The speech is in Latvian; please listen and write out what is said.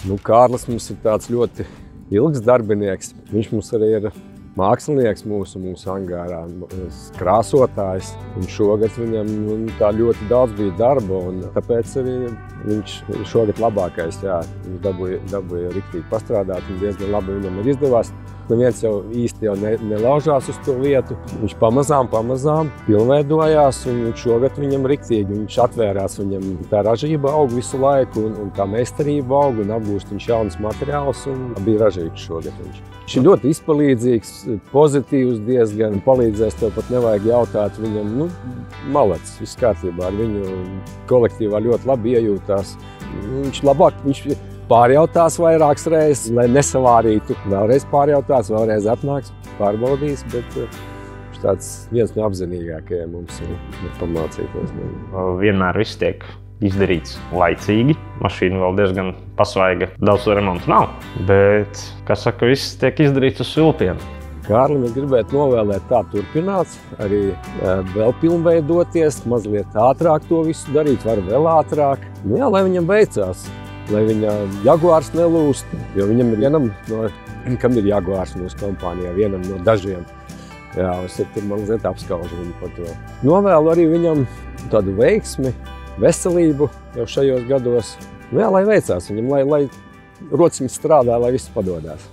Nu, Kārlis mums ir tāds ļoti ilgs darbinieks. Viņš mums arī ir mākslinieks mūsu angārā, krāsotājs. Un šogad viņam tā ļoti daudz bija darba, un tāpēc arī viņš šogad labākais, jā. Viņš dabūja riktīgi pastrādāt, un diezgan labi viņam ir izdevās. Neviens jau īsti nelaužās uz to vietu. Viņš pamazām pilnveidojās, un šogad viņam riktīgi. Viņš atvērās, viņam tā ražība aug visu laiku, un tā meistarība aug, un apgūst viņš jaunas materiālus, un bija ražīgs šogad viņš. Viņš ir ļoti izpalīdzīgs, pozitīvs diezgan, palīdzēs, tev pat nevajag jautāt viņam, malacis, viss kārtībā ar viņu kolektīvā ļoti labi iejūtās. Viņš pārjautās vairākas reizes, lai nesavārītu. Vēlreiz pārjautās, vēlreiz atnāks, pārbaudīs, bet viņš tāds viens no apzinīgākajiem mums ir pamācīties. Vienmēr viss tiek izdarīts laicīgi. Mašīna vēl diezgan pasvaiga, daudz remontu nav, bet, kā saka, viss tiek izdarīts uz svilpienu. Kārlim es gribētu novēlēt tā turpināt, arī vēl pilnveidoties, mazliet ātrāk to visu darīt, var vēl ātrāk. Jā, lai viņam veicās. Lai viņa Jaguārs nelūst, jo viņam ir vienam kam ir Jaguārs mūsu kompānijā, vienam no dažiem. Jā, es tur mazliet apskaužu viņu par to. Novēlu arī viņam tādu veiksmi, veselību jau šajos gados. Jā, lai veicās viņam, lai rociņš strādā, lai viss padodās.